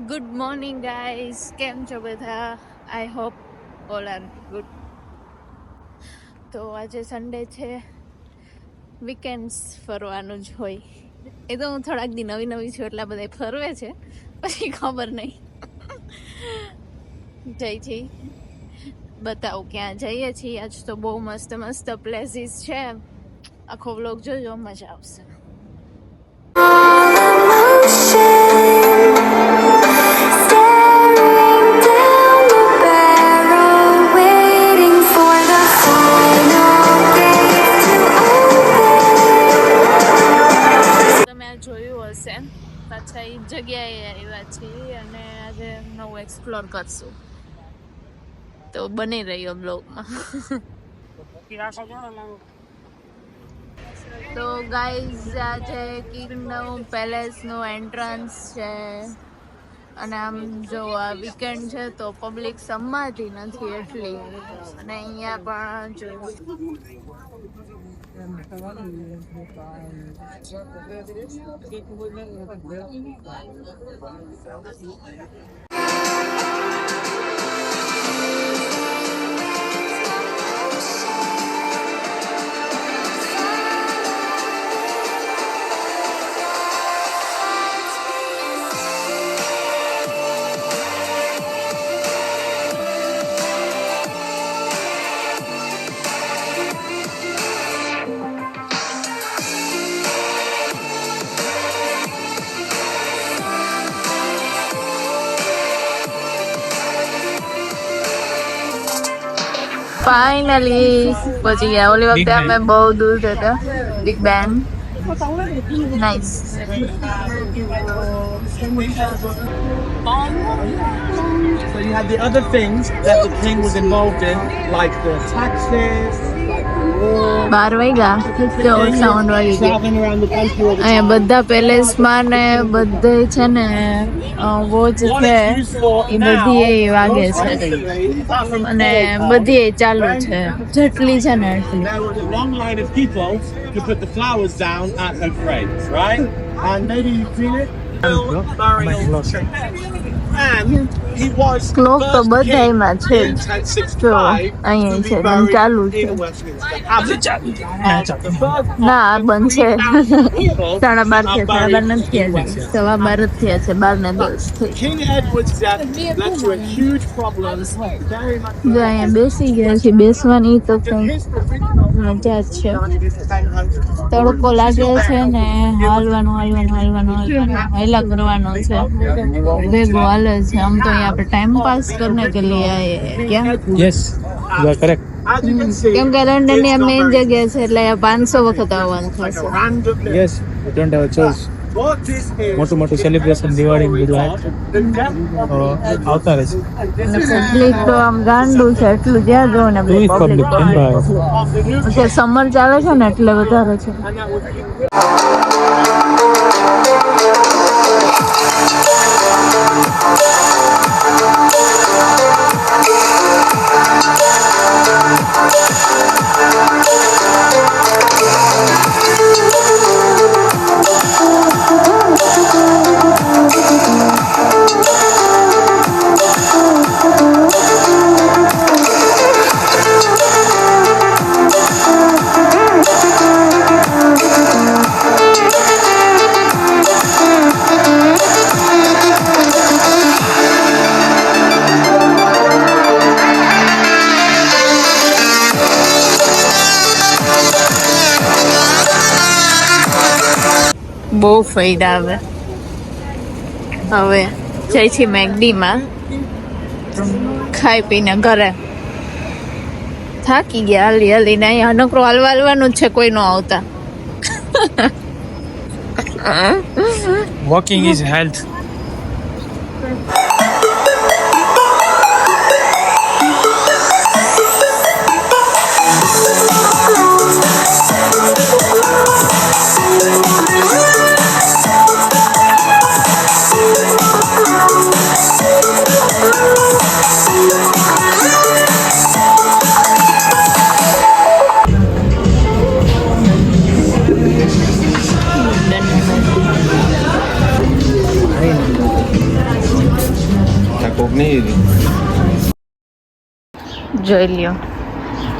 Good morning guys, કેમ છો બધા? I hope all are good. તો આજે સન્ડે છે, વીકેન્ડ્સ ફરવાનું જ હોય. એ તો હું થોડાક દી નવી નવી છું એટલા બધા ફરવે છે, પછી ખબર નહીં. જઈ બતાવું ક્યાં જઈએ છીએ. આજ તો બહુ મસ્ત મસ્ત પ્લેસીસ છે. આખો વ્લોગ જોજો, મજા આવશે. જોયું હશે, પાછા એ જગ્યાએ આવ્યા છીએ અને આજે નવું એક્સપ્લોર કરશું. તો બની રહ્યો બ્લોગમાં. તો ગાઈઝ, આજે કિંગડમ પેલેસનું એન્ટ્રન્સ છે અને આમ જો આ વીકેન્ડ છે તો પબ્લિક સંભાતી નથી એટલી. અને અહીંયા પણ જો ફાઇનલી પહોંચી ગયા. ઓલી વખતે અમે બહુ દૂર હતા. બિગ બેન nice. So you had the other things that the king was involved in, like the taxes, 12 વાગ્યા તો સાઉન્ડ વાગી ગયો. traveling around the country all the અહીંયા time. બધા પેલેસમાં ને બધે છે ને વોચ છે, એ બધી એ વાગે છે અને બધી એ ચાલુ છે. જેટલી છે ને એટલી. There was a long line of people to put the flowers down at her grave, right? And maybe you've seen it. And he was clock તો first king બધાયમાં છે in જ. જો 1065 અહીંયા to be છે ને buried ચાલુ છે. in Westminster Abbey. The first ના આ બંધ છે. people 12:30 are છે, 12:30 નથી થયા છે. 12:30 જ થયા છે, 12:10 થઈ. King Edward's death led to a huge problem, very much જો અહીંયા બેસી ગયા છે. બેસવાની તો કઈ his મજા જ છે. તડકો લાગે છે ને હાલવાનું હેલા કરવાનો છે. ભેગો હાલે છે. આમ તો અહીંયા આપણે ટાઈમ પાસ કરને કે लिए आए क्या? Yes, you are correct. As you can see, કેમ કે લંડન ની આ મેઇન જગ્યા છે એટલે 500 વખત આવવાનું થશે. randomly. Yes, you don't have a choice. What this is, મોટું સેલિબ્રેશન દિવાળી બધું the death of આવતા રહે છે. અને પબ્લિક તો આમ ગાંડું છે. એટલું જ્યાં જો ને Who is public? કેમ ભાઈ? of the new કે સમર ચાલે છે ને એટલે વધારે છે. and that was બહુ ફાયદા આવે. હવે જઈ છીએ મેગડીમાં, ખાઈ પીને ઘરે. થાકી ગયા હાલીને. અહીંયા નકરો હાલવાનું જ છે, કોઈ નો આવતા. Walking is health. કોક નહીં જોઈ લ્યો,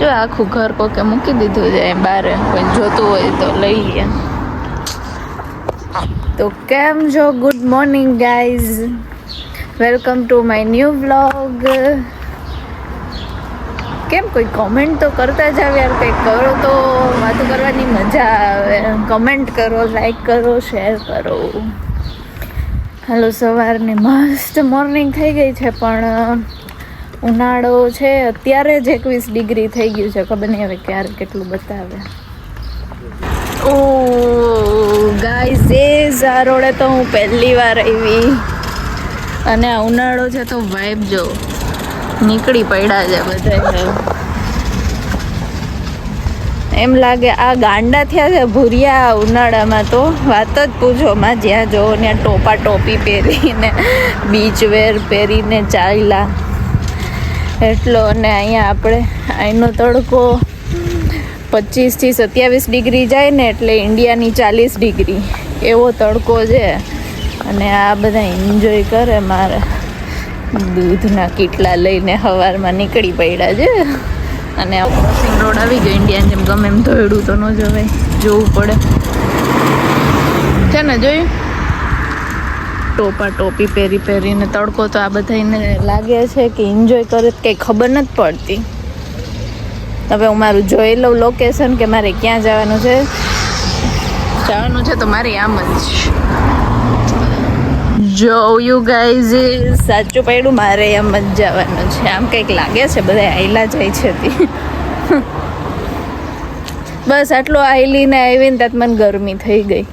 જો આખું ઘર કોકે મૂકી દીધું છે બહાર, કોઈ જોતું હોય તો લઈ લે. તો કેમ છો? Good morning guys, welcome to my new vlog. કેમ કોઈ કોમેન્ટ તો કરતા જાવ યાર, કંઈક કરો તો વાતો કરવાની મજા આવે. કમેન્ટ કરો, લાઈક કરો, શેર કરો. હાલો, સવારની મસ્ત મોર્નિંગ થઈ ગઈ છે, પણ ઉનાળો છે. અત્યારે જ 21 ડિગ્રી થઈ ગયું છે, ખબર નહીં હવે ક્યારે કેટલું બતાવે. ઓ ગાઈઝ, આ રોડે તો હું પહેલી વાર આવી, અને આ ઉનાળો છે તો વાઇબ જો નીકળી પડ્યા છે બધા. એમ લાગે આ ગાંડા થયા છે ભૂરિયા ઉનાળામાં, તો વાત જ પૂછો માં. જ્યાં જો ને ટોપા ટોપી પહેરીને બીચ વેર પહેરીને ચાલ્યા એટલો. અને અહીંયા આપણે અહીંનો તડકો 25 થી 27 ડિગ્રી જાય ને, એટલે ઇન્ડિયાની 40 ડિગ્રી એવો તડકો છે. અને આ બધા એન્જોય કરે, મારે દૂધના કીટલા લઈને સવારમાં નીકળી પડ્યા છે. અને ક્રોસિંગ રોડ આવી ગયો ઇન્ડિયાની જેમ, ગમે એમ ધોયડું તો ન જવાય, જોવું પડે છે ને. જોયું ટોપા ટોપી પહેરીને તડકો તો આ બધાને લાગે છે કે એન્જોય કરે, કંઈ ખબર નથી પડતી. હવે હું મારું જોઈ લઉં લોકેશન કે મારે ક્યાં જવાનું છે. તો મારે આમ જ જોયું ગાઈઝ, સાચું પડ્યું, મારે એમ જ જવાનું છે. આમ કંઈક લાગે છે બધા આયલા જાય છે તે. બસ આટલો આયલીને આવીને ત્યાં મને ગરમી થઈ ગઈ.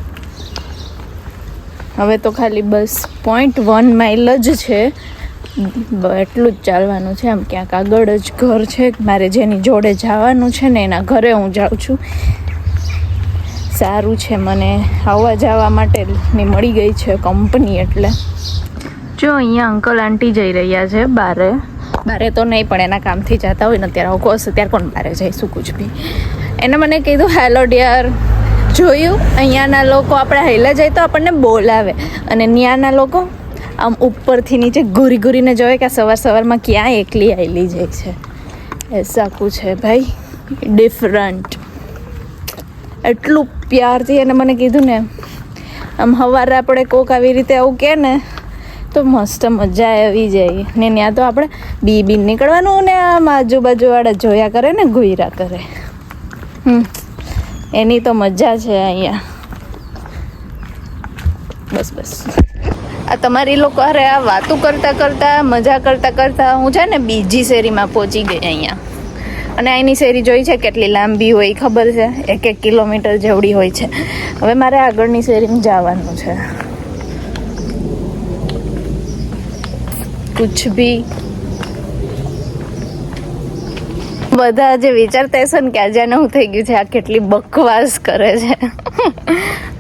હવે તો ખાલી બસ 0.1 માઇલ જ છે, એટલું જ ચાલવાનું છે. આમ ક્યાંક આગળ જ ઘર છે મારે, જેની જોડે જવાનું છે ને એના ઘરે હું જાઉં છું. સારું છે, મને આવવા જવા માટેની મળી ગઈ છે કંપની. એટલે જો અહીંયા અંકલ આંટી જઈ રહ્યા છે બારે તો નહીં, પણ એના કામથી જતા હોય ને અત્યારે કોસ, અત્યારે કોણ બારે જઈશું કુછ બી. એને મને કીધું હેલો ડિયર. જોયું, અહીંયાના લોકો આપણે હેલા જાય તો આપણને બોલાવે, અને ત્યાંના લોકો આમ ઉપરથી નીચે ઘૂરીને જોવે કે સવારમાં ક્યાં એકલી આવેલી જાય છે. એસા કુછ છે ભાઈ, ડિફરન્ટ. એટલું પ્યારથી એને મને કીધું ને, આમ સવારે આપણે કોક આવી રીતે આવું કહે ને તો મસ્ત મજા આવી જાય ને. ત્યાં તો આપણે બી નીકળવાનું ને આમ આજુબાજુવાળા જોયા કરે ને, ઘૂર્યા કરે. એની તો મજા છે અહીંયા. બસ આ તમારી લોકો અરે આ વાતું કરતાં મજા કરતાં હું છે ને બીજી શેરીમાં પહોંચી ગઈ અહીંયા. અને અહીંની શેરી જોઈ છે કેટલી લાંબી હોય ખબર છે, 1 કિલોમીટર જેવડી હોય છે. હવે મારે આગળની શેરીમાં જવાનું છે. કુછ ભી બધા જે વિચારતા હશે ને કે આજે હું થઈ ગયું છે, આ કેટલી બકવાસ કરે છે.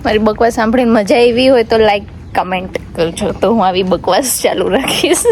મારી બકવાસ સાંભળીને મજા આવી હોય તો લાઈક કમેન્ટ કરજો, તો હું આવી બકવાસ ચાલુ રાખીશ.